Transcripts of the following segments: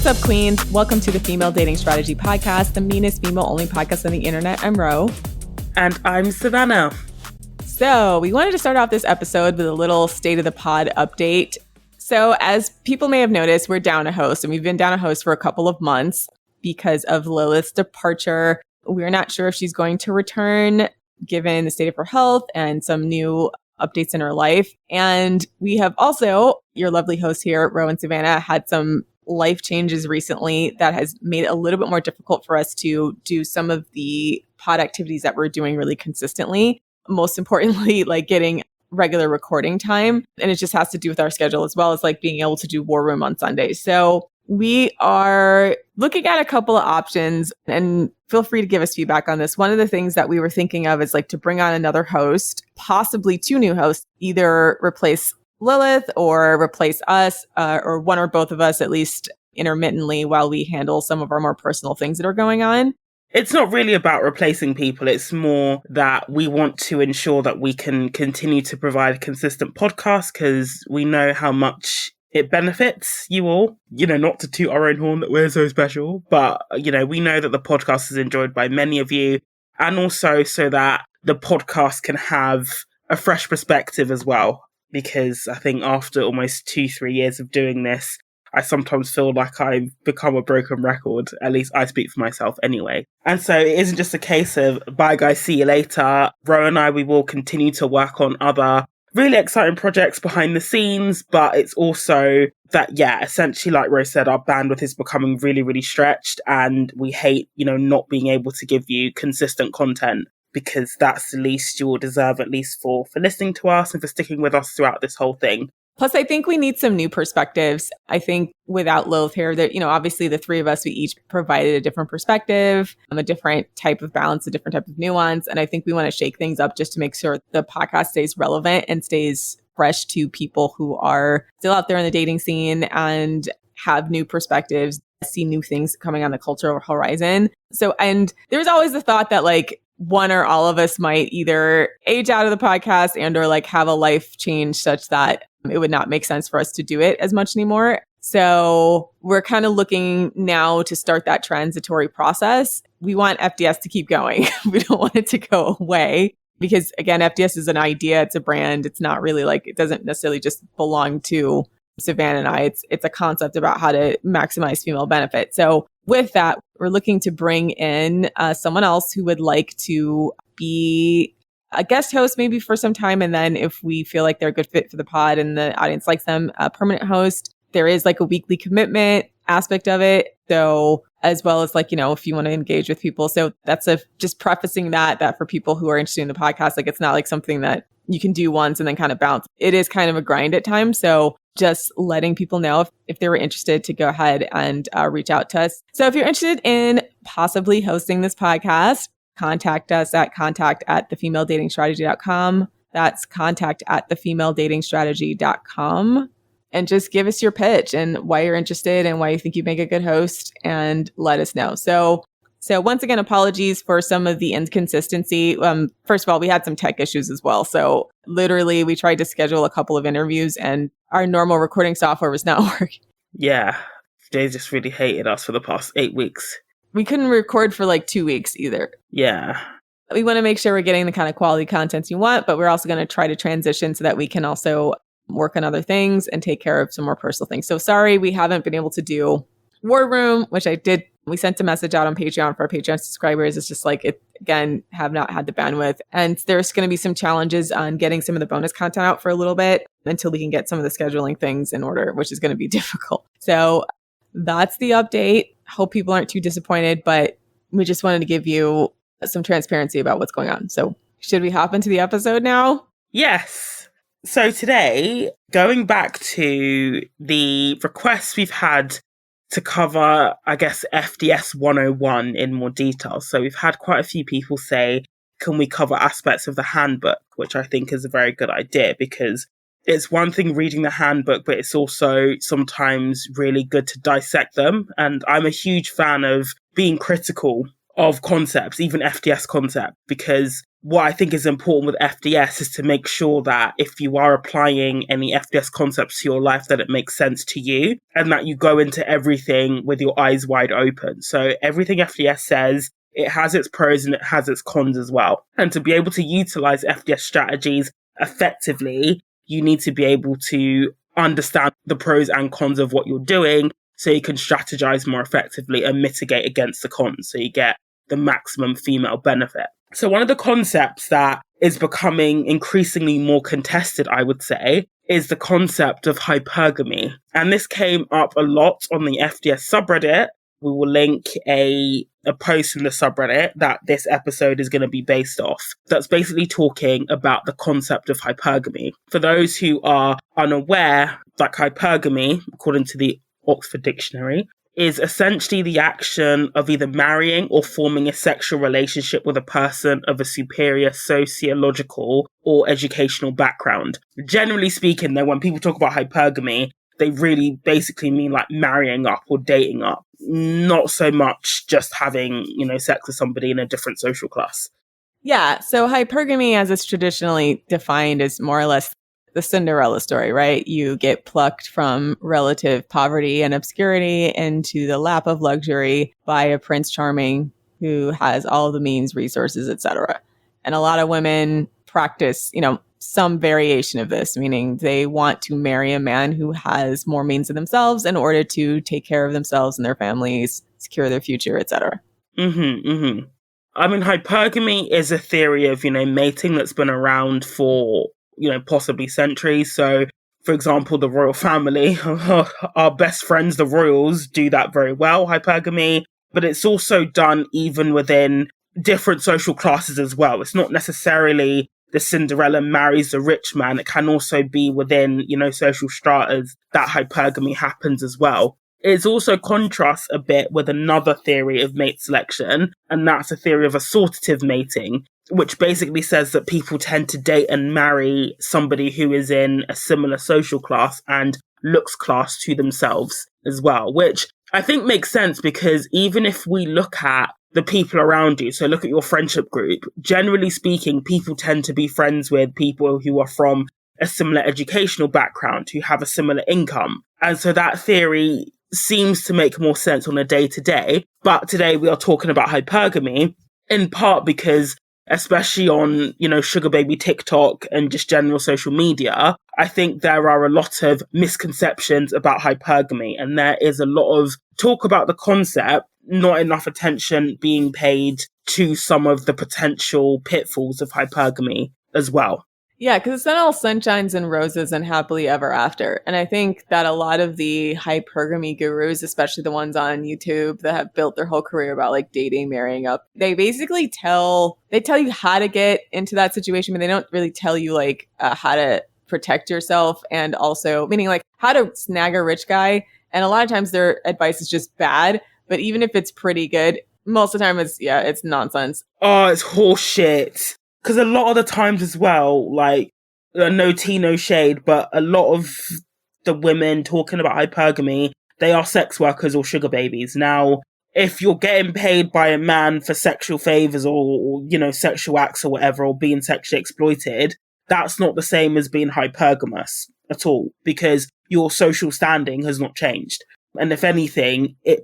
What's up, queens? Welcome to the Female Dating Strategy Podcast, the meanest female-only podcast on the internet. I'm Ro. And I'm Savannah. So we wanted to start off this episode with a little state of the pod update. So as people may have noticed, we're down a host, and we've been down a host for a couple of months because of Lilith's departure. We're not sure if she's going to return, given the state of her health and some new updates in her life. And we have also, your lovely hosts here, Ro and Savannah, had some life changes recently that has made it a little bit more difficult for us to do some of the pod activities that we're doing really consistently. Most importantly, like getting regular recording time. And it just has to do with our schedule, as well as like being able to do War Room on Sundays. So we are looking at a couple of options, and feel free to give us feedback on this. One of the things that we were thinking of is like to bring on another host, possibly two new hosts, either replace Lilith or replace us, or one or both of us, at least intermittently, while we handle some of our more personal things that are going on. It's not really about replacing people. It's more that we want to ensure that we can continue to provide consistent podcasts, because we know how much it benefits you all. You know, not to toot our own horn that we're so special, but, you know, we know that the podcast is enjoyed by many of you, and also so that the podcast can have a fresh perspective as well. Because I think after almost 2-3 years of doing this, I sometimes feel like I've become a broken record. At least I speak for myself anyway. And so it isn't just a case of, bye guys, see you later. Ro and I, we will continue to work on other really exciting projects behind the scenes. But it's also that, yeah, essentially, like Ro said, our bandwidth is becoming really, really stretched. And we hate, you know, not being able to give you consistent content, because that's the least you will deserve, at least for listening to us and for sticking with us throughout this whole thing. Plus, I think we need some new perspectives. I think without Lilith here, that, you know, obviously the three of us, we each provided a different perspective, a different type of balance, a different type of nuance. And I think we want to shake things up just to make sure the podcast stays relevant and stays fresh to people who are still out there in the dating scene and have new perspectives, see new things coming on the cultural horizon. So, and there's always the thought that like, one or all of us might either age out of the podcast and or like have a life change such that it would not make sense for us to do it as much anymore. So we're kind of looking now to start that transitory process. We want FDS to keep going. We don't want it to go away, because again, FDS is an idea. It's a brand. It's not really like, it doesn't necessarily just belong to Savannah and I. It's a concept about how to maximize female benefit. So with that, we're looking to bring in someone else who would like to be a guest host maybe for some time. And then if we feel like they're a good fit for the pod and the audience likes them, a permanent host. There is like a weekly commitment aspect of it. So as well as like, you know, if you want to engage with people. So that's just prefacing that for people who are interested in the podcast, like it's not like something that you can do once and then kind of bounce. It is kind of a grind at times. So just letting people know if they were interested to go ahead and reach out to us. So if you're interested in possibly hosting this podcast, contact us at contact@thefemaledatingstrategy.com. That's contact@thefemaledatingstrategy.com. And just give us your pitch and why you're interested and why you think you make a good host, and let us know. So once again, apologies for some of the inconsistency. First of all, we had some tech issues as well. So literally we tried to schedule a couple of interviews and our normal recording software was not working. Yeah, they just really hated us for the past 8 weeks. We couldn't record for like 2 weeks either. Yeah. We want to make sure we're getting the kind of quality content you want, but we're also going to try to transition so that we can also work on other things and take care of some more personal things. So sorry, we haven't been able to do War Room, which I did. We sent a message out on Patreon for our Patreon subscribers. It's just like, it again, have not had the bandwidth. And there's going to be some challenges on getting some of the bonus content out for a little bit until we can get some of the scheduling things in order, which is going to be difficult. So that's the update. Hope people aren't too disappointed, but we just wanted to give you some transparency about what's going on. So should we hop into the episode now? Yes. So today, going back to the requests we've had to cover, I guess, FDS 101 in more detail. So we've had quite a few people say, can we cover aspects of the handbook, which I think is a very good idea, because it's one thing reading the handbook, but it's also sometimes really good to dissect them. And I'm a huge fan of being critical of concepts, even FDS concept, because what I think is important with FDS is to make sure that if you are applying any FDS concepts to your life, that it makes sense to you and that you go into everything with your eyes wide open. So everything FDS says, it has its pros and it has its cons as well. And to be able to utilize FDS strategies effectively, you need to be able to understand the pros and cons of what you're doing so you can strategize more effectively and mitigate against the cons so you get the maximum female benefit. So one of the concepts that is becoming increasingly more contested, I would say, is the concept of hypergamy. And this came up a lot on the FDS subreddit. We will link a post from the subreddit that this episode is going to be based off. That's basically talking about the concept of hypergamy. For those who are unaware, like hypergamy, according to the Oxford Dictionary, is essentially the action of either marrying or forming a sexual relationship with a person of a superior sociological or educational background. Generally speaking, though, when people talk about hypergamy, they really basically mean like marrying up or dating up, not so much just having, sex with somebody in a different social class. Yeah. So hypergamy, as it's traditionally defined, is more or less the Cinderella story, right? You get plucked from relative poverty and obscurity into the lap of luxury by a Prince Charming who has all the means, resources, etc. And a lot of women practice, some variation of this, meaning they want to marry a man who has more means than themselves in order to take care of themselves and their families, secure their future, etc. I mean, hypergamy is a theory of, mating that's been around for possibly centuries. So, for example, the royal family, our best friends, the royals, do that very well, hypergamy. But it's also done even within different social classes as well. It's not necessarily the Cinderella marries the rich man. It can also be within, social stratas that hypergamy happens as well. It also contrasts a bit with another theory of mate selection, and that's a theory of assortative mating, which basically says that people tend to date and marry somebody who is in a similar social class and looks class to themselves as well, which I think makes sense because even if we look at the people around you, so look at your friendship group, generally speaking, people tend to be friends with people who are from a similar educational background, who have a similar income. And so that theory seems to make more sense on a day-to-day. But today we are talking about hypergamy, in part because especially on, sugar baby TikTok and just general social media, I think there are a lot of misconceptions about hypergamy. And there is a lot of talk about the concept, not enough attention being paid to some of the potential pitfalls of hypergamy as well. Yeah, because it's not all sunshines and roses and happily ever after. And I think that a lot of the hypergamy gurus, especially the ones on YouTube that have built their whole career about like dating, marrying up, they basically tell you how to get into that situation, but they don't really tell you like how to protect yourself, and also meaning like how to snag a rich guy. And a lot of times their advice is just bad, but even if it's pretty good, most of the time it's nonsense. Oh, it's horseshit. Because a lot of the times as well, like, no tea, no shade, but a lot of the women talking about hypergamy, they are sex workers or sugar babies. Now, if you're getting paid by a man for sexual favors or sexual acts or whatever, or being sexually exploited, that's not the same as being hypergamous at all, because your social standing has not changed. And if anything, it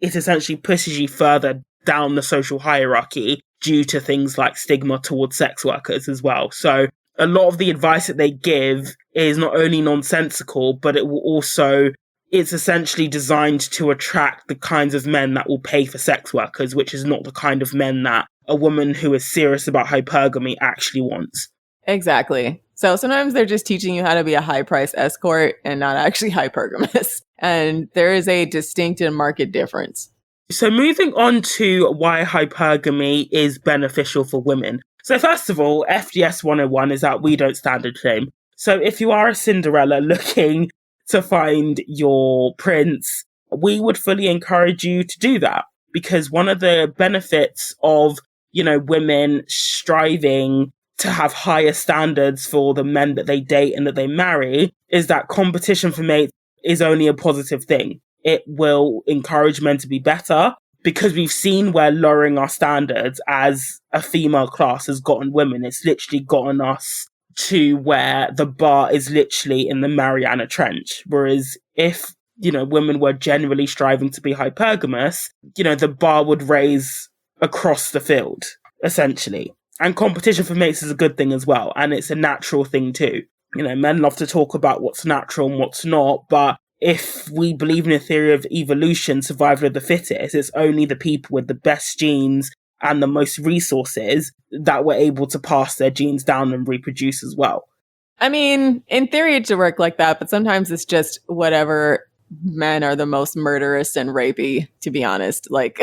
essentially pushes you further down the social hierarchy due to things like stigma towards sex workers as well. So a lot of the advice that they give is not only nonsensical, but it's essentially designed to attract the kinds of men that will pay for sex workers, which is not the kind of men that a woman who is serious about hypergamy actually wants. Exactly. So sometimes they're just teaching you how to be a high-price escort and not actually hypergamous. And there is a distinct and marked difference. So moving on to why hypergamy is beneficial for women. So first of all, FDS 101 is that we don't standard shame. So if you are a Cinderella looking to find your prince, we would fully encourage you to do that. Because one of the benefits of, women striving to have higher standards for the men that they date and that they marry is that competition for mates is only a positive thing. It will encourage men to be better, because we've seen where lowering our standards as a female class has gotten women. It's literally gotten us to where the bar is literally in the Mariana Trench. Whereas if, women were generally striving to be hypergamous, the bar would raise across the field, essentially. And competition for mates is a good thing as well. And it's a natural thing too. Men love to talk about what's natural and what's not, but if we believe in a theory of evolution, survival of the fittest, it's only the people with the best genes and the most resources that were able to pass their genes down and reproduce as well. I mean, in theory, it should work like that, but sometimes it's just whatever men are the most murderous and rapey, to be honest. Like,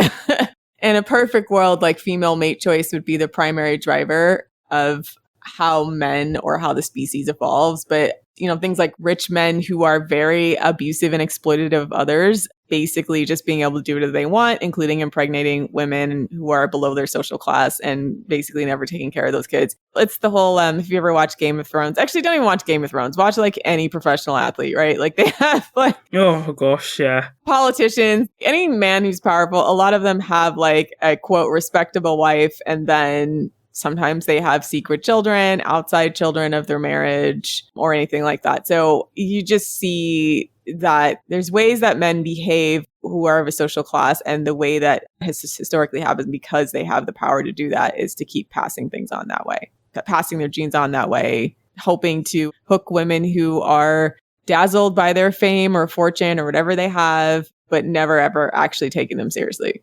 in a perfect world, like, female mate choice would be the primary driver of how men or how the species evolves. But, things like rich men who are very abusive and exploitative of others, basically just being able to do whatever they want, including impregnating women who are below their social class and basically never taking care of those kids. It's the whole, if you ever watch Game of Thrones, actually don't even watch Game of Thrones, watch like any professional athlete, right? Like they have like, oh gosh, yeah. Politicians, any man who's powerful, a lot of them have like a quote respectable wife, and then sometimes they have secret children, outside children of their marriage or anything like that. So you just see that there's ways that men behave who are of a social class, and the way that has historically happened because they have the power to do that is to keep passing things on that way, passing their genes on that way, hoping to hook women who are dazzled by their fame or fortune or whatever they have, but never ever actually taking them seriously.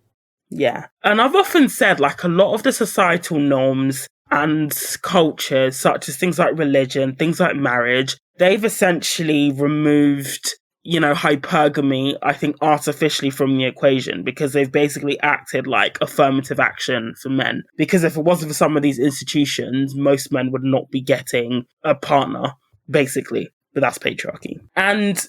Yeah. And I've often said, like, a lot of the societal norms and cultures, such as things like religion, things like marriage, they've essentially removed, hypergamy, I think, artificially from the equation, because they've basically acted like affirmative action for men. Because if it wasn't for some of these institutions, most men would not be getting a partner, basically. But that's patriarchy. And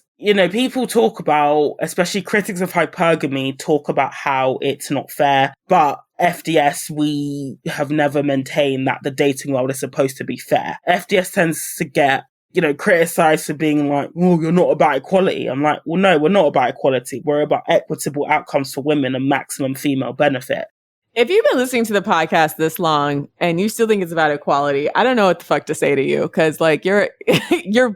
people talk about, especially critics of hypergamy, talk about how it's not fair. But FDS, we have never maintained that the dating world is supposed to be fair. FDS tends to get, criticized for being like, oh, you're not about equality. I'm like, well, no, we're not about equality. We're about equitable outcomes for women and maximum female benefit. If you've been listening to the podcast this long and you still think it's about equality, I don't know what the fuck to say to you, because like you're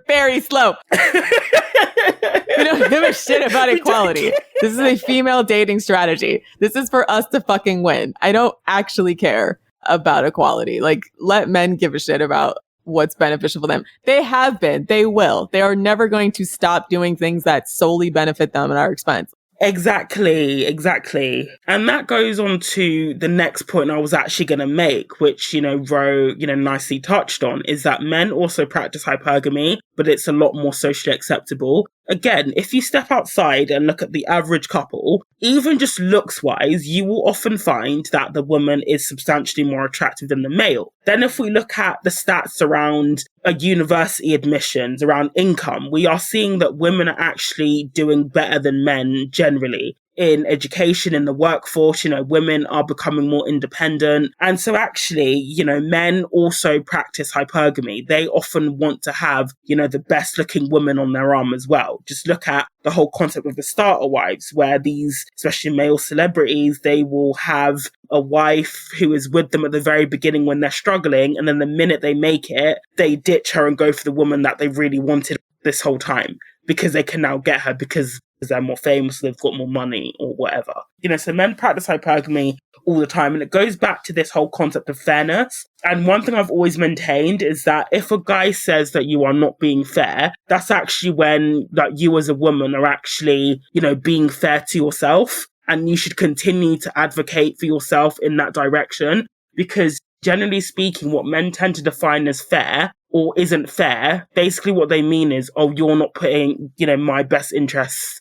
very slow. We don't give a shit about equality. This is a female dating strategy. This is for us to fucking win. I don't actually care about equality. Like, let men give a shit about what's beneficial for them. They have been. They will. They are never going to stop doing things that solely benefit them at our expense. Exactly. And that goes on to the next point I was actually going to make, which, Ro, nicely touched on, is that men also practice hypergamy, but it's a lot more socially acceptable. Again, if you step outside and look at the average couple, even just looks-wise, you will often find that the woman is substantially more attractive than the male. Then if we look at the stats around university admissions, around income, we are seeing that women are actually doing better than men generally. In education, in the workforce, women are becoming more independent. And so actually, men also practice hypergamy. They often want to have, the best looking woman on their arm as well. Just look at the whole concept of the starter wives, where these, especially male celebrities, they will have a wife who is with them at the very beginning when they're struggling. And then the minute they make it, they ditch her and go for the woman that they really wanted this whole time, because they can now get her because they're more famous, they've got more money or whatever. So men practice hypergamy all the time. And it goes back to this whole concept of fairness. And one thing I've always maintained is that if a guy says that you are not being fair, that's actually when that you as a woman are actually, being fair to yourself. And you should continue to advocate for yourself in that direction. Because generally speaking, what men tend to define as fair or isn't fair, basically what they mean is, oh, you're not putting, my best interests,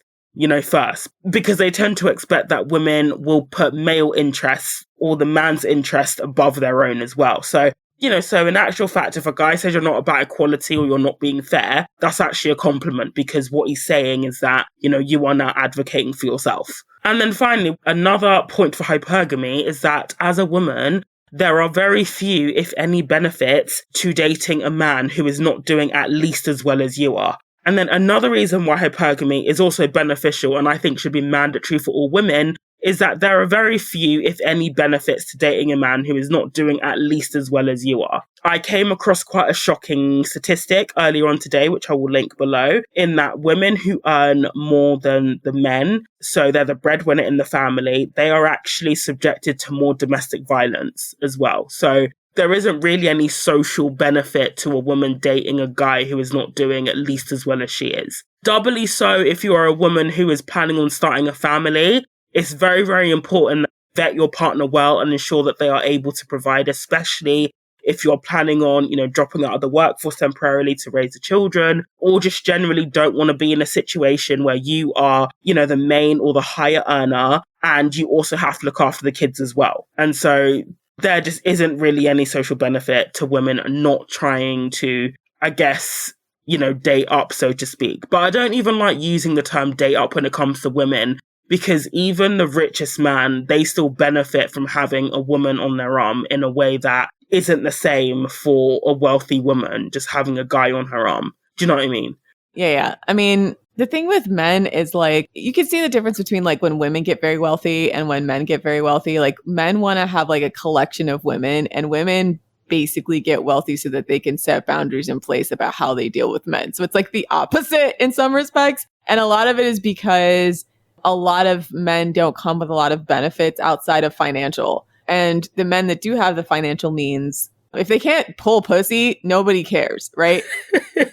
first. Because they tend to expect that women will put male interests or the man's interest above their own as well. So, so in actual fact, if a guy says you're not about equality or you're not being fair, that's actually a compliment, because what he's saying is that, you are now advocating for yourself. And then finally, another point for hypergamy is that as a woman, there are very few, if any, benefits to dating a man who is not doing at least as well as you are. And then another reason why hypergamy is also beneficial and I think should be mandatory for all women is that there are very few, if any, benefits to dating a man who is not doing at least as well as you are. I came across quite a shocking statistic earlier on today, which I will link below, in that women who earn more than the men, so they're the breadwinner in the family, they are actually subjected to more domestic violence as well. So there isn't really any social benefit to a woman dating a guy who is not doing at least as well as she is. Doubly so if you are a woman who is planning on starting a family. It's very, very important to vet your partner well and ensure that they are able to provide, especially if you're planning on, dropping out of the workforce temporarily to raise the children, or just generally don't want to be in a situation where you are, the main or the higher earner, and you also have to look after the kids as well. And so there just isn't really any social benefit to women not trying to, I guess, date up, so to speak. But I don't even like using the term date up when it comes to women, because even the richest man, they still benefit from having a woman on their arm in a way that isn't the same for a wealthy woman just having a guy on her arm. Do you know what I mean? Yeah. I mean, the thing with men is you can see the difference between when women get very wealthy and when men get very wealthy. Men want to have a collection of women, and women basically get wealthy so that they can set boundaries in place about how they deal with men. So it's the opposite in some respects. And a lot of it is because a lot of men don't come with a lot of benefits outside of financial. And the men that do have the financial means, if they can't pull pussy, nobody cares, right?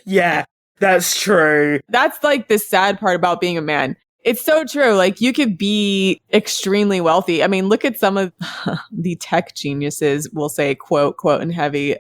Yeah, that's true. That's the sad part about being a man. It's so true. You could be extremely wealthy. I mean, look at some of the tech geniuses, we'll say, quote, and heavy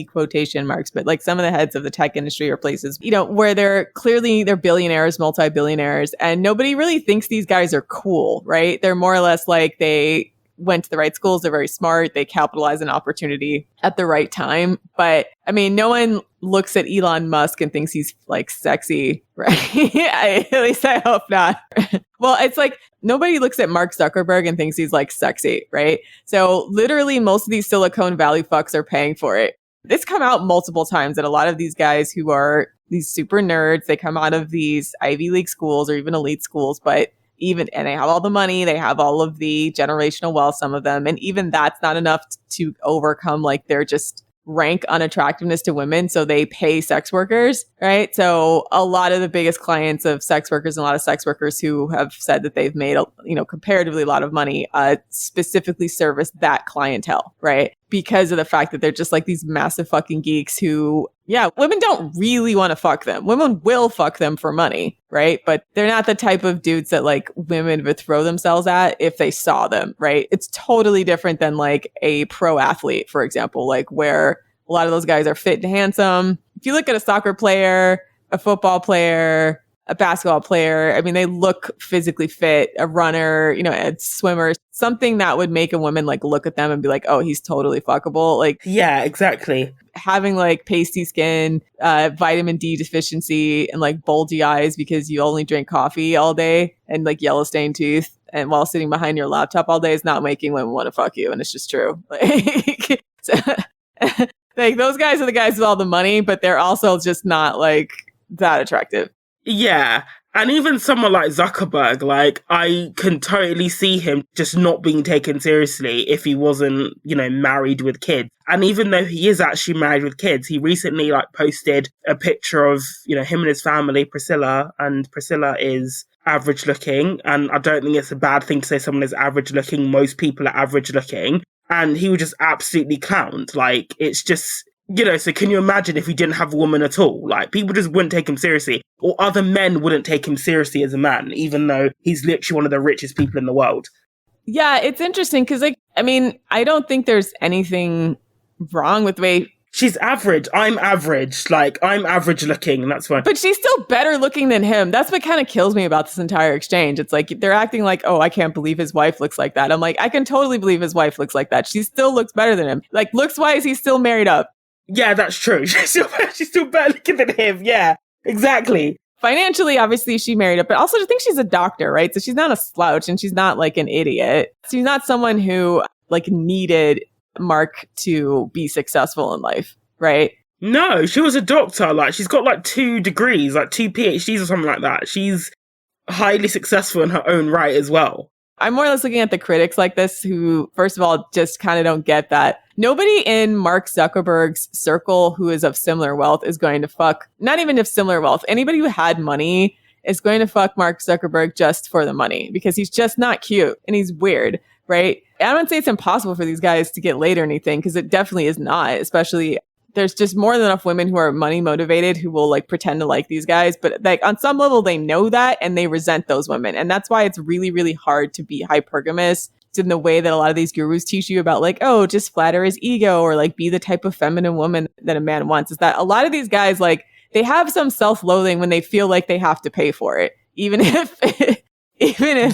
quotation marks, but some of the heads of the tech industry or places, where they're billionaires, multi-billionaires, and nobody really thinks these guys are cool, right? They're more or less they went to the right schools. They're very smart. They capitalize on opportunity at the right time. But I mean, no one looks at Elon Musk and thinks he's sexy, right? At least I hope not. Well, it's nobody looks at Mark Zuckerberg and thinks he's sexy, right? So literally most of these Silicon Valley fucks are paying for it. It's come out multiple times that a lot of these guys who are these super nerds, they come out of these Ivy League schools or even elite schools, and they have all the money, they have all of the generational wealth, some of them. And even that's not enough to overcome their just rank unattractiveness to women. So they pay sex workers, right? So a lot of the biggest clients of sex workers and a lot of sex workers who have said that they've made, comparatively a lot of money, specifically service that clientele, right? Because of the fact that they're just these massive fucking geeks who, women don't really want to fuck them. Women will fuck them for money, right? But they're not the type of dudes that women would throw themselves at if they saw them, right? It's totally different than a pro athlete, for example, where a lot of those guys are fit and handsome. If you look at a soccer player, a football player, a basketball player, I mean, they look physically fit, a runner, a swimmer, something that would make a woman look at them and be oh, he's totally fuckable. Yeah, exactly. Having pasty skin, vitamin D deficiency, and bulgy eyes because you only drink coffee all day, and yellow stained teeth, and while sitting behind your laptop all day is not making women want to fuck you. And it's just true. Those guys are the guys with all the money, but they're also just not that attractive. Yeah. And even someone like Zuckerberg, I can totally see him just not being taken seriously if he wasn't, married with kids. And even though he is actually married with kids, he recently posted a picture of, him and his family, Priscilla, and Priscilla is average looking. And I don't think it's a bad thing to say someone is average looking. Most people are average looking. And he was just absolutely clowned. It's just, so can you imagine if he didn't have a woman at all? People just wouldn't take him seriously, or other men wouldn't take him seriously as a man, even though he's literally one of the richest people in the world. Yeah, it's interesting because, I don't think there's anything wrong with the way... She's average. I'm average. I'm average looking, and that's fine. But she's still better looking than him. That's what kind of kills me about this entire exchange. It's they're acting oh, I can't believe his wife looks like that. I'm I can totally believe his wife looks like that. She still looks better than him. Looks-wise, he's still married up. Yeah, that's true. She's still better looking than him. Yeah, exactly. Financially, obviously, she married up, but also I think she's a doctor, right? So she's not a slouch, and she's not an idiot. She's not someone who needed Mark to be successful in life, right? No, she was a doctor. She's got 2 degrees, 2 PhDs or something like that. She's highly successful in her own right as well. I'm more or less looking at the critics like this who, first of all, just kind of don't get that. Nobody in Mark Zuckerberg's circle who is of similar wealth is going to fuck, not even of similar wealth. Anybody who had money is going to fuck Mark Zuckerberg just for the money because he's just not cute and he's weird, right? I don't say it's impossible for these guys to get laid or anything because it definitely is not, especially there's just more than enough women who are money motivated who will like pretend to like these guys. But like on some level, they know that and they resent those women. And that's why it's really, really hard to be hypergamous in the way that a lot of these gurus teach you about like, oh, just flatter his ego or like be the type of feminine woman that a man wants. Is that a lot of these guys, like they have some self-loathing when they feel like they have to pay for it. Even if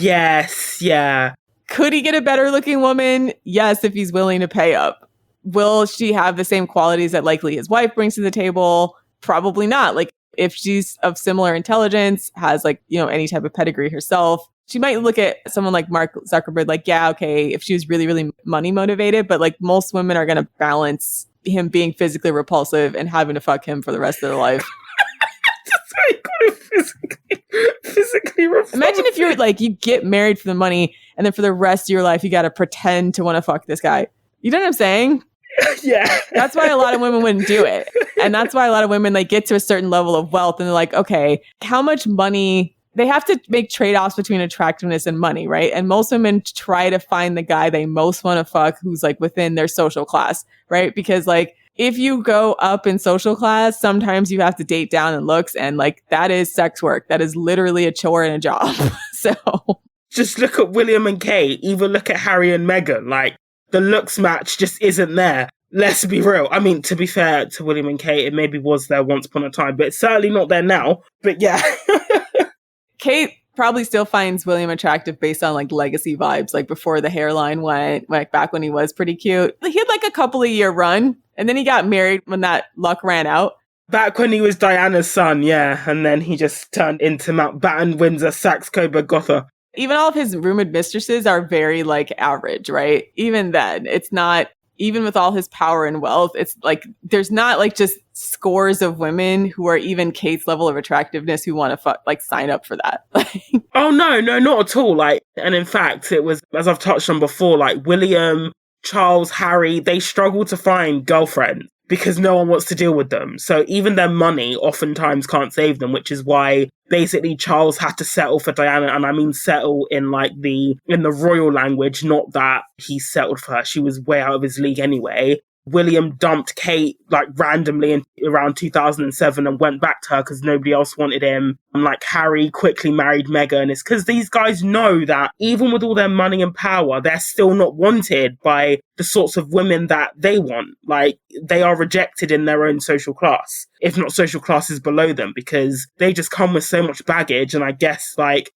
yes, yeah. Could he get a better looking woman? Yes, if he's willing to pay up. Will she have the same qualities that likely his wife brings to the table? Probably not. Like if she's of similar intelligence, has like, you know, any type of pedigree herself, she might look at someone like Mark Zuckerberg like, yeah, okay, if she was really, really money motivated, but like most women are going to balance him being physically repulsive and having to fuck him for the rest of their life. That's why you got it physically repulsive. Imagine if you're like, you get married for the money and then for the rest of your life, you got to pretend to want to fuck this guy. You know what I'm saying? Yeah. That's why a lot of women wouldn't do it. And that's why a lot of women like get to a certain level of wealth and they're like, okay, how much money? They have to make trade-offs between attractiveness and money, right? And most women try to find the guy they most want to fuck who's like within their social class, right? Because like if you go up in social class, sometimes you have to date down in looks and like that is sex work. That is literally a chore and a job. So just look at William and Kate, even look at Harry and Meghan, like the looks match just isn't there. Let's be real. I mean, to be fair to William and Kate, it maybe was there once upon a time, but it's certainly not there now. But yeah. Kate probably still finds William attractive based on like legacy vibes, like before the hairline went, like back when he was pretty cute. He had like a couple of year run and then he got married when that luck ran out. Back when he was Diana's son, yeah. And then he just turned into Mountbatten, Windsor, Saxe, Coburg, Gotha. Even all of his rumored mistresses are very like average, right? Even then, it's not, even with all his power and wealth, it's like, there's not like just scores of women who are even Kate's level of attractiveness who want to like sign up for that. Oh, no, not at all. Like, and in fact, it was, as I've touched on before, like William, Charles, Harry, they struggle to find girlfriends because no one wants to deal with them. So even their money oftentimes can't save them, which is why basically Charles had to settle for Diana. And I mean settle in like in the royal language, not that he settled for her. She was way out of his league anyway. William dumped Kate like randomly in around 2007 and went back to her because nobody else wanted him. And like Harry quickly married Meghan. It's because these guys know that even with all their money and power, they're still not wanted by the sorts of women that they want. Like they are rejected in their own social class, if not social classes below them, because they just come with so much baggage. And I guess like,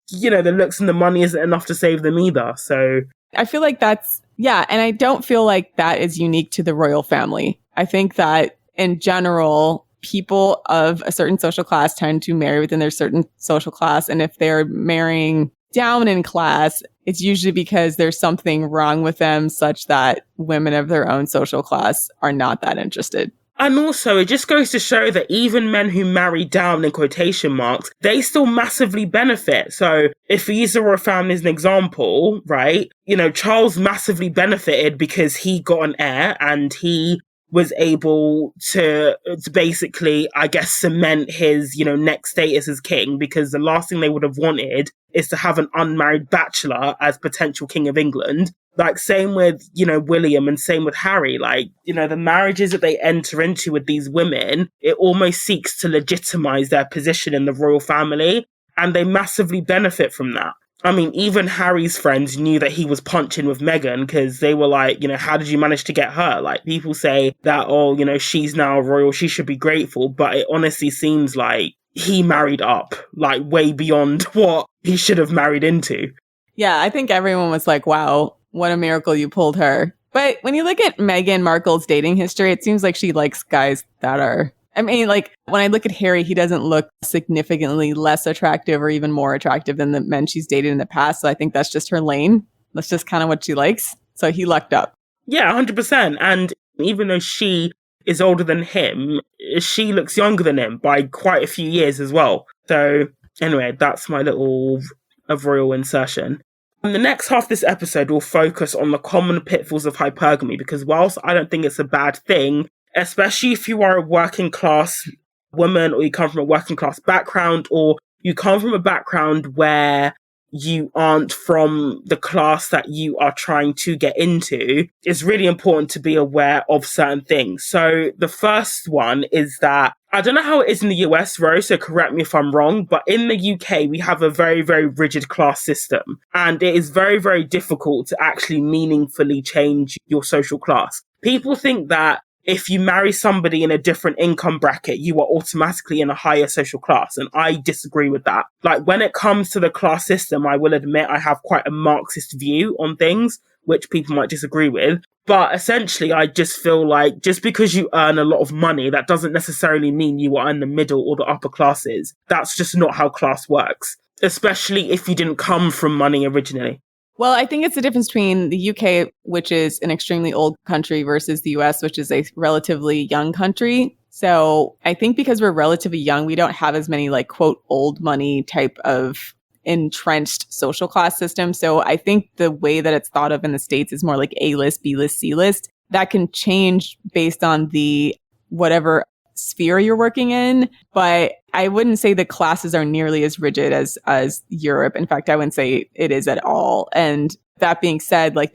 you know, the looks and the money isn't enough to save them either. So I feel like that's, yeah. And I don't feel like that is unique to the royal family. I think that in general, people of a certain social class tend to marry within their certain social class. And if they're marrying down in class, it's usually because there's something wrong with them such that women of their own social class are not that interested. And also, it just goes to show that even men who marry down in quotation marks, they still massively benefit. So if we use the royal family as an example, right, you know, Charles massively benefited because he got an heir and he was able to basically, I guess, cement his, you know, next status as king, because the last thing they would have wanted is to have an unmarried bachelor as potential king of England. Like, same with, you know, William and same with Harry. Like, you know, the marriages that they enter into with these women, it almost seeks to legitimize their position in the royal family. And they massively benefit from that. I mean, even Harry's friends knew that he was punching with Meghan because they were like, you know, how did you manage to get her? Like, people say that, oh, you know, she's now royal, she should be grateful. But it honestly seems like he married up, like, way beyond what he should have married into. Yeah, I think everyone was like, wow, what a miracle you pulled her. But when you look at Meghan Markle's dating history, it seems like she likes guys that are, I mean, like when I look at Harry, he doesn't look significantly less attractive or even more attractive than the men she's dated in the past. So I think that's just her lane. That's just kind of what she likes. So he lucked up. Yeah, 100%. And even though she is older than him, she looks younger than him by quite a few years as well. So anyway, that's my little of royal insertion. And the next half of this episode will focus on the common pitfalls of hypergamy, because whilst I don't think it's a bad thing, especially if you are a working class woman or you come from a working class background or you come from a background where you aren't from the class that you are trying to get into, it's really important to be aware of certain things. So the first one is that, I don't know how it is in the US, Rose, so correct me if I'm wrong, but in the UK, we have a very, very rigid class system. And it is very, very difficult to actually meaningfully change your social class. People think that if you marry somebody in a different income bracket, you are automatically in a higher social class. And I disagree with that. Like, when it comes to the class system, I will admit I have quite a Marxist view on things, which people might disagree with. But essentially, I just feel like just because you earn a lot of money, that doesn't necessarily mean you are in the middle or the upper classes. That's just not how class works, especially if you didn't come from money originally. Well, I think it's the difference between the UK, which is an extremely old country, versus the US, which is a relatively young country. So I think because we're relatively young, we don't have as many like, quote, old money type of entrenched social class system. So I think the way that it's thought of in the States is more like A-list, B-list, C-list. That can change based on the whatever sphere you're working in, but I wouldn't say the classes are nearly as rigid as Europe. In fact, I wouldn't say it is at all. And that being said, like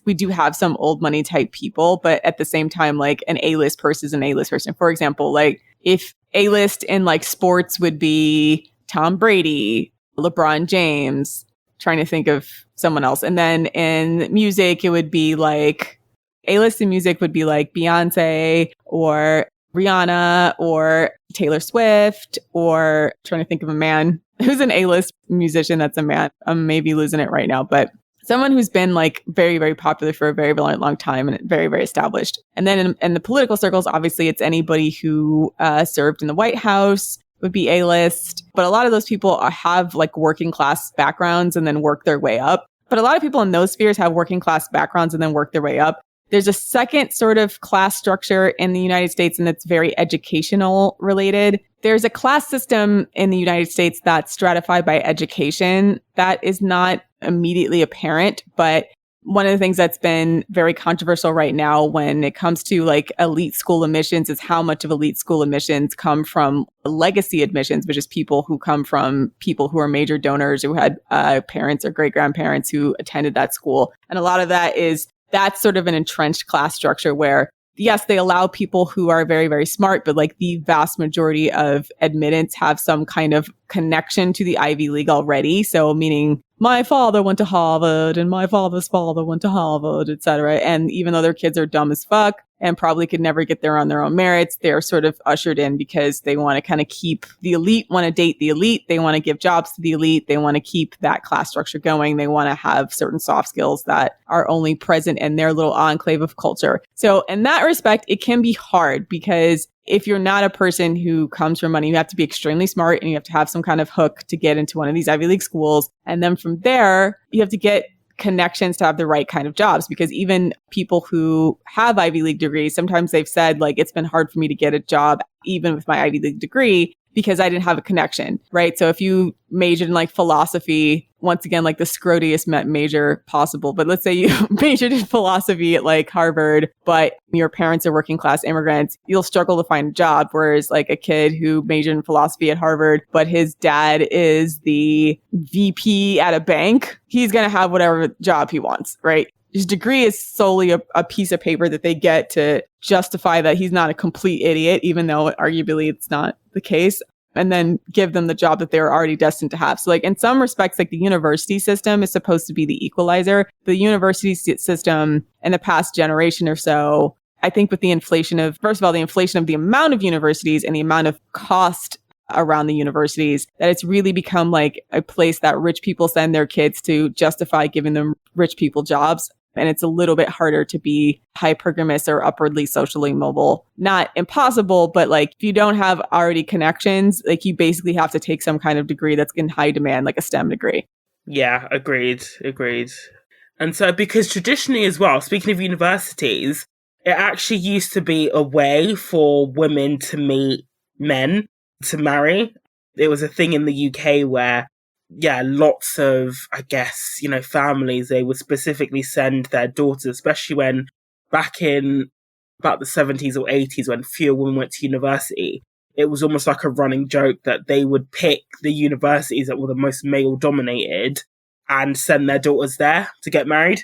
we do have some old money type people, but at the same time, like an A-list person is an A-list person. For example, like if A-list in like sports would be Tom Brady, LeBron James, trying to think of someone else. And then in music, it would be like A-list in music would be like Beyonce or Rihanna or Taylor Swift, or trying to think of a man who's an A-list musician that's a man. I'm maybe losing it right now, but someone who's been like very, very popular for a very, very long time and very, very established. And then in the political circles, obviously it's anybody who served in the White House would be A-list. But a lot of those people have like working class backgrounds and then work their way up. But a lot of people in those spheres have working class backgrounds and then work their way up. There's a second sort of class structure in the United States, and it's very educational related. There's a class system in the United States that's stratified by education. That is not immediately apparent, but one of the things that's been very controversial right now when it comes to like elite school admissions is how much of elite school admissions come from legacy admissions, which is people who come from people who are major donors who had parents or great grandparents who attended that school. And a lot of that's sort of an entrenched class structure where, yes, they allow people who are very, very smart, but like the vast majority of admittance have some kind of connection to the Ivy League already. So meaning my father went to Harvard and my father's father went to Harvard, et cetera. And even though their kids are dumb as fuck and probably could never get there on their own merits, they're sort of ushered in because they want to kind of keep the elite, want to date the elite. They want to give jobs to the elite. They want to keep that class structure going. They want to have certain soft skills that are only present in their little enclave of culture. So in that respect, it can be hard because if you're not a person who comes from money, you have to be extremely smart and you have to have some kind of hook to get into one of these Ivy League schools. And then from there, you have to get connections to have the right kind of jobs, because even people who have Ivy League degrees, sometimes they've said like, it's been hard for me to get a job even with my Ivy League degree because I didn't have a connection, right? So if you majored in like philosophy, once again, like the scrotiest major possible, but let's say you majored in philosophy at like Harvard, but your parents are working class immigrants, you'll struggle to find a job. Whereas like a kid who majored in philosophy at Harvard, but his dad is the VP at a bank, he's going to have whatever job he wants, right? His degree is solely a piece of paper that they get to justify that he's not a complete idiot, even though arguably it's not the case, and then give them the job that they're already destined to have. So like in some respects, like the university system is supposed to be the equalizer. The university system in the past generation or so, I think with the inflation of, first of all, the inflation of the amount of universities and the amount of cost around the universities, that it's really become like a place that rich people send their kids to justify giving them rich people jobs. And it's a little bit harder to be hypergamous or upwardly socially mobile. Not impossible, but like if you don't have already connections, like you basically have to take some kind of degree that's in high demand, like a STEM degree. Yeah, agreed. And so because traditionally as well, speaking of universities, it actually used to be a way for women to meet men to marry. It was a thing in the UK where lots of, I guess, families, they would specifically send their daughters, especially when back in about the 70s or 80s, when fewer women went to university, it was almost like a running joke that they would pick the universities that were the most male dominated and send their daughters there to get married,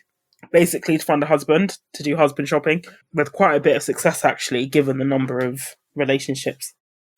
basically to find a husband, to do husband shopping, with quite a bit of success, actually, given the number of relationships.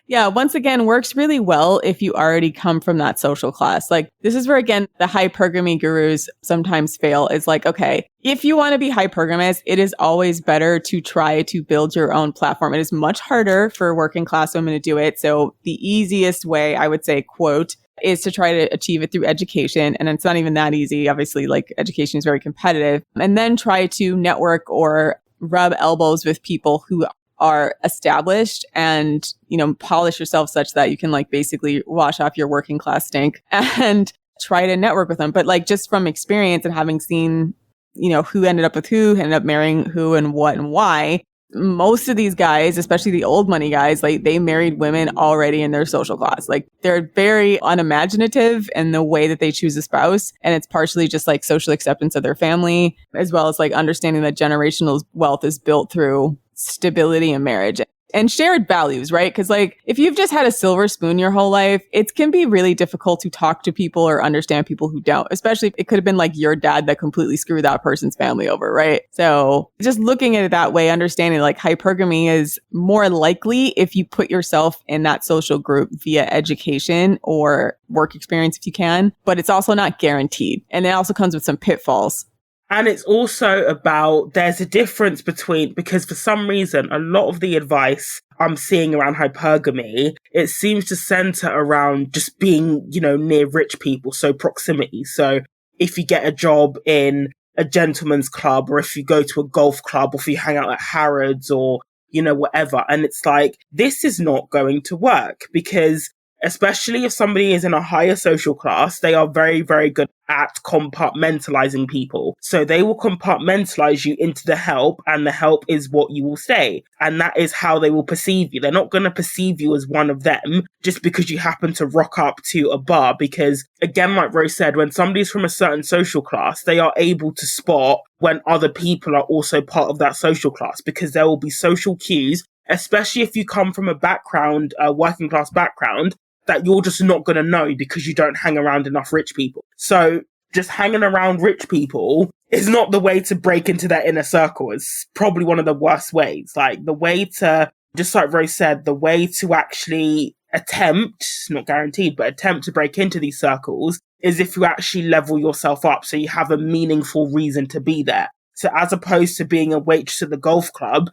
Yeah, once again, works really well if you already come from that social class. Like, this is where, again, the hypergamy gurus sometimes fail. Is like, okay, if you want to be hypergamous, it is always better to try to build your own platform. It is much harder for working class women to do it. So the easiest way, I would say, quote, is to try to achieve it through education. And it's not even that easy. Obviously, like, education is very competitive. And then try to network or rub elbows with people who are established and, polish yourself such that you can like basically wash off your working class stink and try to network with them. But like, just from experience and having seen, who ended up with who ended up marrying who and what and why, most of these guys, especially the old money guys, like they married women already in their social class. Like they're very unimaginative in the way that they choose a spouse. And it's partially just like social acceptance of their family, as well as like understanding that generational wealth is built through stability in marriage and shared values, right? Because like if you've just had a silver spoon your whole life, it can be really difficult to talk to people or understand people who don't, especially if it could have been like your dad that completely screwed that person's family over, right? So just looking at it that way, understanding like hypergamy is more likely if you put yourself in that social group via education or work experience if you can, but it's also not guaranteed. And it also comes with some pitfalls. And it's also about, there's a difference between, because for some reason, a lot of the advice I'm seeing around hypergamy, it seems to center around just being, near rich people. So proximity. So if you get a job in a gentleman's club, or if you go to a golf club, or if you hang out at Harrods or, whatever. And it's like, this is not going to work because especially if somebody is in a higher social class, they are very, very good at compartmentalizing people. So they will compartmentalize you into the help, and the help is what you will stay. And that is how they will perceive you. They're not going to perceive you as one of them just because you happen to rock up to a bar. Because again, like Rose said, when somebody's from a certain social class, they are able to spot when other people are also part of that social class, because there will be social cues, especially if you come from a background, a working class background, that you're just not going to know because you don't hang around enough rich people. So just hanging around rich people is not the way to break into their inner circle. It's probably one of the worst ways. Like the way to, just like Rose said, the way to actually attempt, not guaranteed, but attempt to break into these circles is if you actually level yourself up so you have a meaningful reason to be there. So as opposed to being a waitress at the golf club,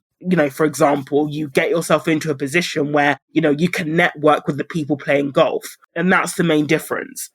for example, you get yourself into a position where, you can network with the people playing golf. And that's the main difference.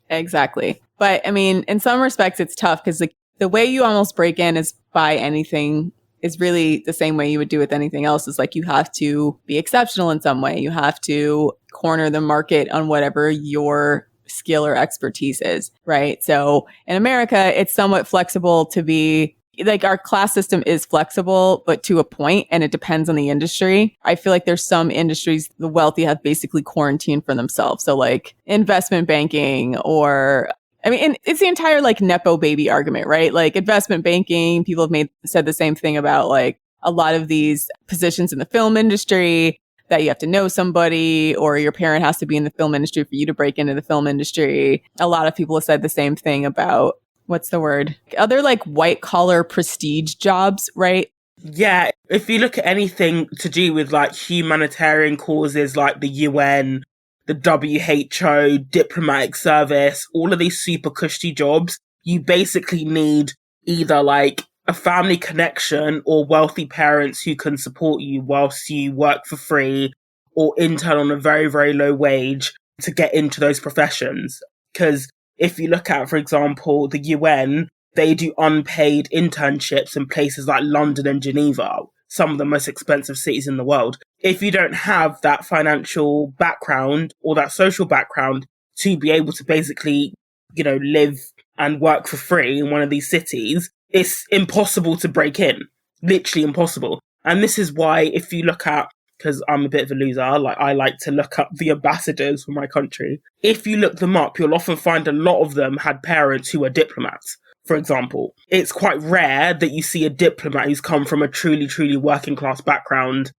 Exactly. But I mean, in some respects, it's tough because the way you almost break in is by anything is really the same way you would do with anything else. Is like you have to be exceptional in some way. You have to corner the market on whatever your skill or expertise is, right? So in America, it's somewhat flexible to be like our class system is flexible, but to a point, and it depends on the industry. I feel like there's some industries the wealthy have basically quarantined for themselves. So like investment banking and it's the entire like Nepo baby argument, right? Like investment banking, people have said the same thing about like a lot of these positions in the film industry that you have to know somebody or your parent has to be in the film industry for you to break into the film industry. A lot of people have said the same thing about what's the word? Other like white collar prestige jobs, right? Yeah. If you look at anything to do with like humanitarian causes like the UN, the WHO, diplomatic service, all of these super cushy jobs, you basically need either like a family connection or wealthy parents who can support you whilst you work for free or intern on a very, very low wage to get into those professions. Because if you look at, for example, the UN, they do unpaid internships in places like London and Geneva, some of the most expensive cities in the world. If you don't have that financial background or that social background to be able to basically, live and work for free in one of these cities, it's impossible to break in. Literally impossible. And this is why if you look at because I'm a bit of a loser. Like, I like to look up the ambassadors for my country. If you look them up, you'll often find a lot of them had parents who were diplomats. For example, it's quite rare that you see a diplomat who's come from a truly, truly working class background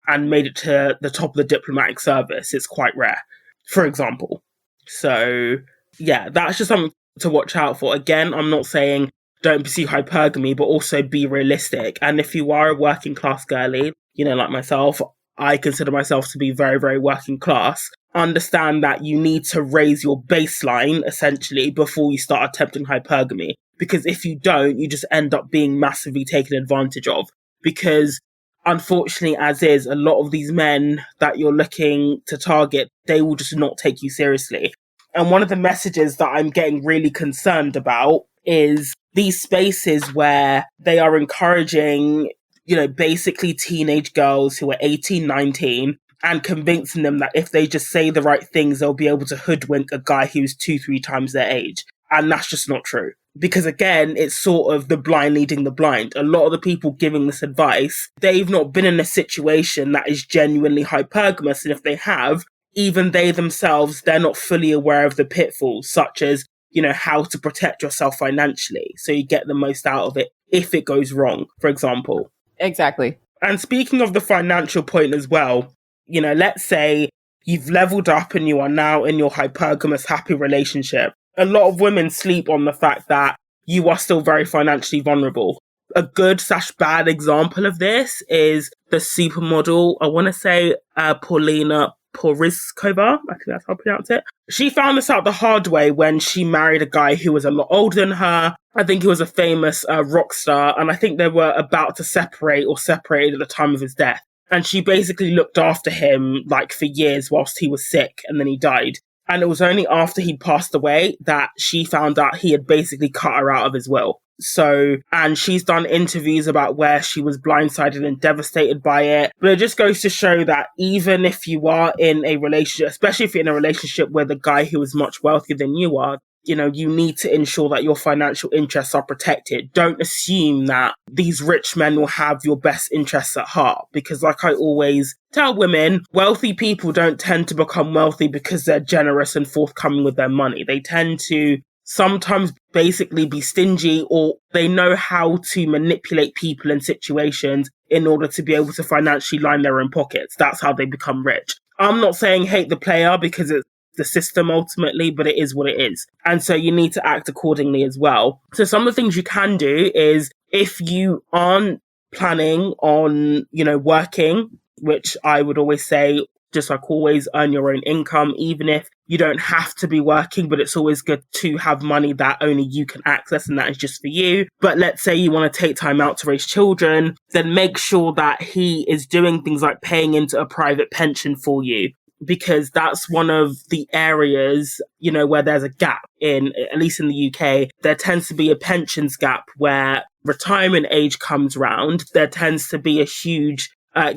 and made it to the top of the diplomatic service. It's quite rare, for example. So, yeah, that's just something to watch out for. Again, I'm not saying don't pursue hypergamy, but also be realistic. And if you are a working class girly, like myself, I consider myself to be very, very working class. Understand that you need to raise your baseline, essentially, before you start attempting hypergamy. Because if you don't, you just end up being massively taken advantage of. Because unfortunately, as is, a lot of these men that you're looking to target, they will just not take you seriously. And one of the messages that I'm getting really concerned about is these spaces where they are encouraging, basically teenage girls who are 18, 19, and convincing them that if they just say the right things, they'll be able to hoodwink a guy who's 2-3 times their age. And that's just not true. Because again, it's sort of the blind leading the blind. A lot of the people giving this advice, they've not been in a situation that is genuinely hypergamous. And if they have, even they themselves, they're not fully aware of the pitfalls, such as, how to protect yourself financially so you get the most out of it if it goes wrong, for example. Exactly. And speaking of the financial point as well, let's say you've leveled up and you are now in your hypergamous happy relationship. A lot of women sleep on the fact that you are still very financially vulnerable. A good/bad example of this is the supermodel, I want to say Paulina Poriskova, I think that's how I pronounce it. She found this out the hard way when she married a guy who was a lot older than her. I think he was a famous rock star, and I think they were about to separate or separated at the time of his death. And she basically looked after him for years whilst he was sick, and then he died. And it was only after he passed away that she found out he had basically cut her out of his will. So, and she's done interviews about where she was blindsided and devastated by it. But it just goes to show that even if you are in a relationship, especially if you're in a relationship with a guy who is much wealthier than you are, you need to ensure that your financial interests are protected. Don't assume that these rich men will have your best interests at heart. Because like I always tell women, wealthy people don't tend to become wealthy because they're generous and forthcoming with their money. They tend to sometimes basically be stingy, or they know how to manipulate people and situations in order to be able to financially line their own pockets. That's how they become rich. I'm not saying hate the player because it's the system ultimately, but it is what it is. And so you need to act accordingly as well. So some of the things you can do is if you aren't planning on, working, which I would always say, just like always earn your own income, even if you don't have to be working, but it's always good to have money that only you can access and that is just for you. But let's say you want to take time out to raise children, then make sure that he is doing things like paying into a private pension for you, because that's one of the areas, where there's a gap at least in the UK, there tends to be a pensions gap where retirement age comes round. There tends to be a huge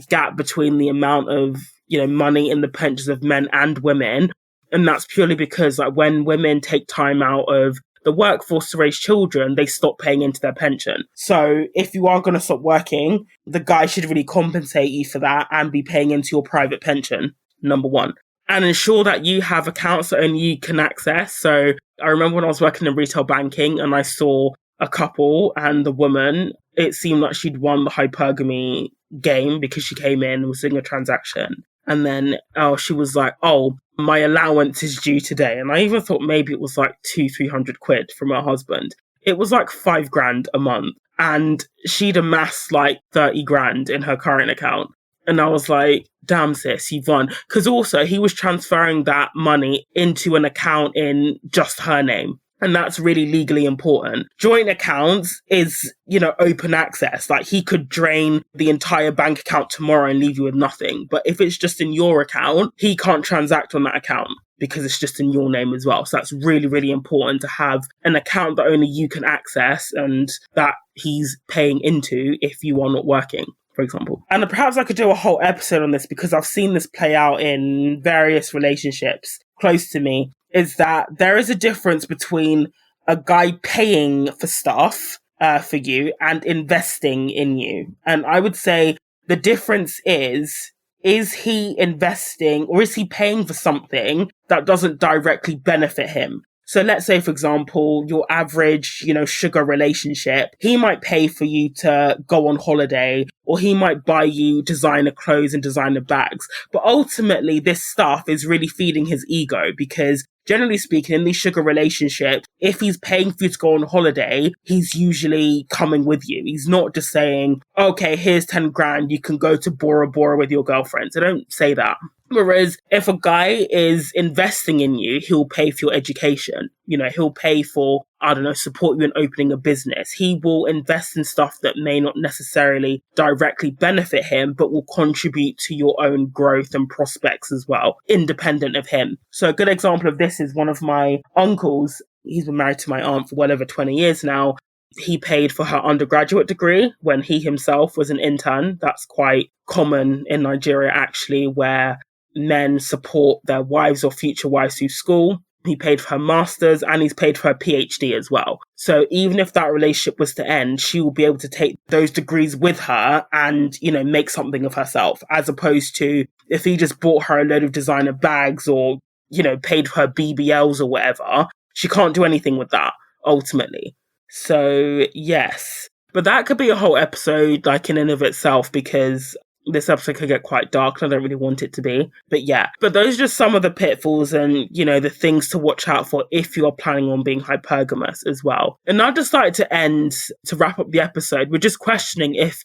gap between the amount of money in the pensions of men and women. And that's purely because when women take time out of the workforce to raise children, they stop paying into their pension. So if you are going to stop working, the guy should really compensate you for that and be paying into your private pension, number one. And ensure that you have accounts that only you can access. So I remember when I was working in retail banking and I saw a couple, and the woman, it seemed like she'd won the hypergamy game because she came in and was doing a transaction. And then she was like, my allowance is due today. And I even thought maybe it was 200-300 quid from her husband. It was $5,000 a month. And she'd amassed 30 grand in her current account. And I was like, damn sis, you've won. Because also he was transferring that money into an account in just her name. And that's really legally important. Joint accounts is, open access. He could drain the entire bank account tomorrow and leave you with nothing. But if it's just in your account, he can't transact on that account because it's just in your name as well. So that's really, really important to have an account that only you can access and that he's paying into if you are not working, for example. And perhaps I could do a whole episode on this because I've seen this play out in various relationships close to me, is that there is a difference between a guy paying for stuff for you and investing in you. And I would say the difference is is he investing or is he paying for something that doesn't directly benefit him? So let's say, for example, your average, sugar relationship, he might pay for you to go on holiday, or he might buy you designer clothes and designer bags. But ultimately, this stuff is really feeding his ego, because generally speaking, in these sugar relationships, if he's paying for you to go on holiday, he's usually coming with you. He's not just saying, okay, here's 10 grand, you can go to Bora Bora with your girlfriend. So don't say that. Whereas if a guy is investing in you, he'll pay for your education. He'll pay for, support you in opening a business. He will invest in stuff that may not necessarily directly benefit him, but will contribute to your own growth and prospects as well, independent of him. So a good example of this is one of my uncles. He's been married to my aunt for well over 20 years now. He paid for her undergraduate degree when he himself was an intern. That's quite common in Nigeria, actually, where men support their wives or future wives through school. He paid for her master's and he's paid for her PhD as well. So even if that relationship was to end, she will be able to take those degrees with her and, make something of herself, as opposed to if he just bought her a load of designer bags or, paid for her BBLs or whatever, she can't do anything with that ultimately. So yes, but that could be a whole episode in and of itself, because this episode could get quite dark and I don't really want it to be. But those are just some of the pitfalls and, the things to watch out for if you are planning on being hypergamous as well. And I've decided to wrap up the episode, we're just questioning if,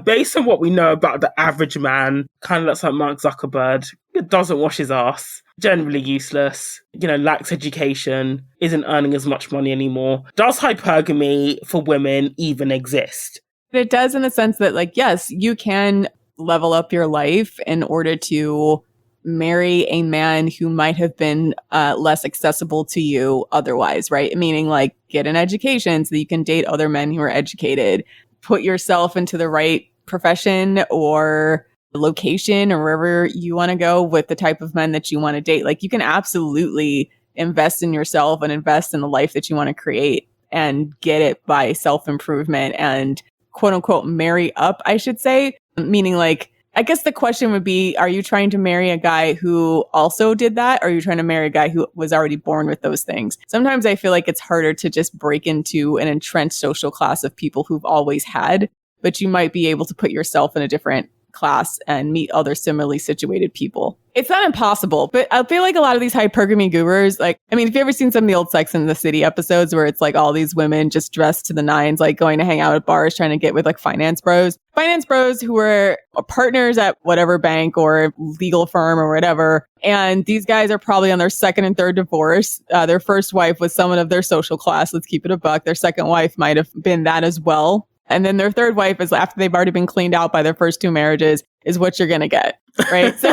based on what we know about the average man, kind of looks like Mark Zuckerberg, doesn't wash his ass, generally useless, lacks education, isn't earning as much money anymore. Does hypergamy for women even exist? It does, in the sense that, yes, you can level up your life in order to marry a man who might have been less accessible to you otherwise, right? Meaning get an education so that you can date other men who are educated, put yourself into the right profession or location or wherever you want to go with the type of men that you want to date. You can absolutely invest in yourself and invest in the life that you want to create and get it by self-improvement and quote unquote marry up, I should say. Meaning I guess the question would be, are you trying to marry a guy who also did that? Or are you trying to marry a guy who was already born with those things? Sometimes I feel like it's harder to just break into an entrenched social class of people who've always had, but you might be able to put yourself in a different class and meet other similarly situated people. It's not impossible, but I feel like a lot of these hypergamy gurus, if you ever seen some of the old Sex and the City episodes where it's all these women just dressed to the nines, going to hang out at bars, trying to get with finance bros who were partners at whatever bank or legal firm or whatever. And these guys are probably on their second and third divorce. Their first wife was someone of their social class. Let's keep it a buck. Their second wife might have been that as well. And then their third wife is, after they've already been cleaned out by their first two marriages, is what you're going to get, right? So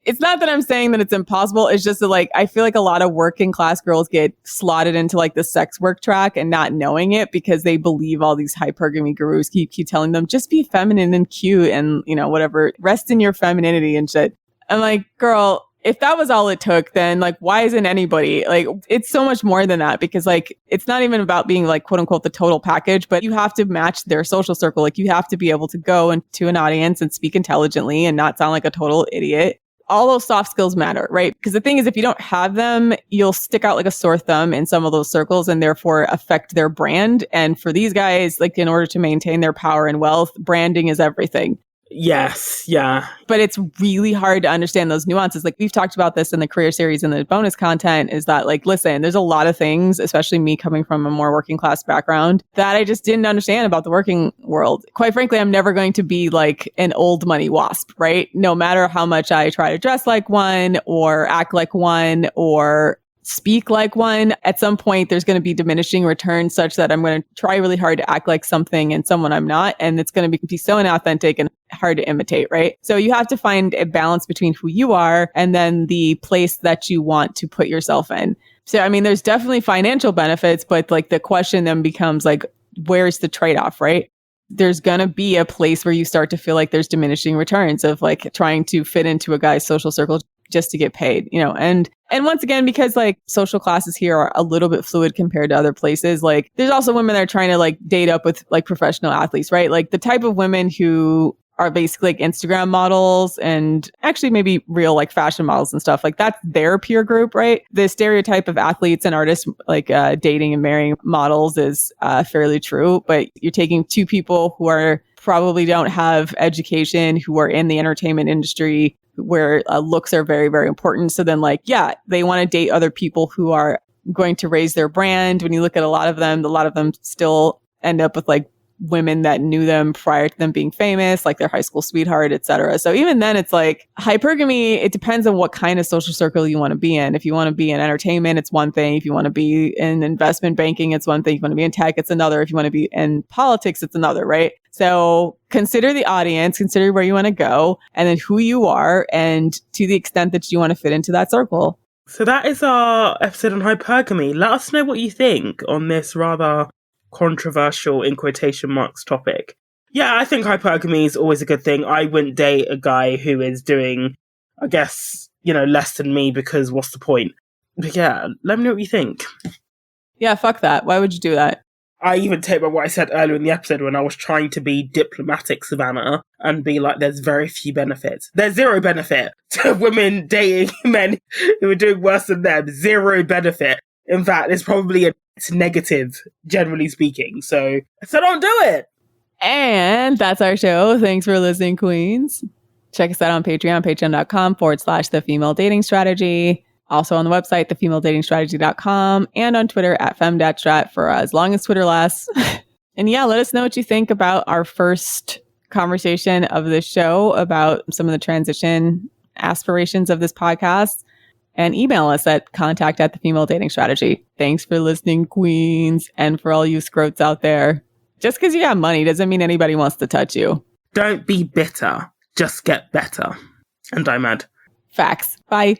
it's not that I'm saying that it's impossible. It's just that I feel like a lot of working class girls get slotted into the sex work track and not knowing it because they believe all these hypergamy gurus keep telling them, just be feminine and cute and, whatever, rest in your femininity and shit. I'm girl, if that was all it took, then why isn't anybody it's so much more than that, because it's not even about being quote unquote the total package, but you have to match their social circle. You have to be able to go into an audience and speak intelligently and not sound like a total idiot. All those soft skills matter, right? Because the thing is, if you don't have them, you'll stick out like a sore thumb in some of those circles and therefore affect their brand. And for these guys, in order to maintain their power and wealth, branding is everything. Yes. Yeah. But it's really hard to understand those nuances. We've talked about this in the career series and the bonus content, is that listen, there's a lot of things, especially me coming from a more working class background, that I just didn't understand about the working world. Quite frankly, I'm never going to be an old money wasp, right? No matter how much I try to dress like one or act like one or speak like one, at some point there's going to be diminishing returns such that I'm going to try really hard to act like something and someone I'm not. And it's going to be so inauthentic and hard to imitate, right? So you have to find a balance between who you are and then the place that you want to put yourself in. So, there's definitely financial benefits, but the question then becomes where's the trade-off, right? There's going to be a place where you start to feel like there's diminishing returns of trying to fit into a guy's social circle just to get paid, and once again, because social classes here are a little bit fluid compared to other places, there's also women that are trying to date up with professional athletes, right? The type of women who are basically like Instagram models and actually maybe real like fashion models and stuff. Like that's their peer group, right? The stereotype of athletes and artists like dating and marrying models is fairly true, but you're taking two people who are probably don't have education, who are in the entertainment industry where looks are very, very important. So then like, yeah, they want to date other people who are going to raise their brand. When you look at a lot of them still end up with like women that knew them prior to them being famous, like their high school sweetheart, etc. So even then it's like hypergamy, it depends on what kind of social circle you want to be in. If you want to be in entertainment, it's one thing. If you want to be in investment banking, it's one thing. If you want to be in tech, it's another. If you want to be in politics, it's another, right? So consider the audience, consider where you want to go, and then who you are, and to the extent that you want to fit into that circle. So that is our episode on hypergamy. Let us know what you think on this rather controversial, in quotation marks, topic. Yeah, I think hypergamy is always a good thing. I wouldn't date a guy who is doing, I guess, less than me, because what's the point? But yeah, let me know what you think. Yeah, fuck that. Why would you do that? I even take back what I said earlier in the episode when I was trying to be diplomatic, Savannah, and be like, there's very few benefits. There's zero benefit to women dating men who are doing worse than them. Zero benefit. In fact, it's probably a negative, generally speaking. So don't do it. And that's our show. Thanks for listening, Queens. Check us out on Patreon, patreon.com/The Female Dating Strategy. Also on the website, thefemaledatingstrategy.com, and on Twitter @femdatstrat for as long as Twitter lasts. And yeah, let us know what you think about our first conversation of this show about some of the transition aspirations of this podcast. And email us at contact@thefemaledatingstrategy. Thanks for listening, Queens. And for all you scrotes out there, just because you have money doesn't mean anybody wants to touch you. Don't be bitter. Just get better. And I'm mad. Facts. Bye.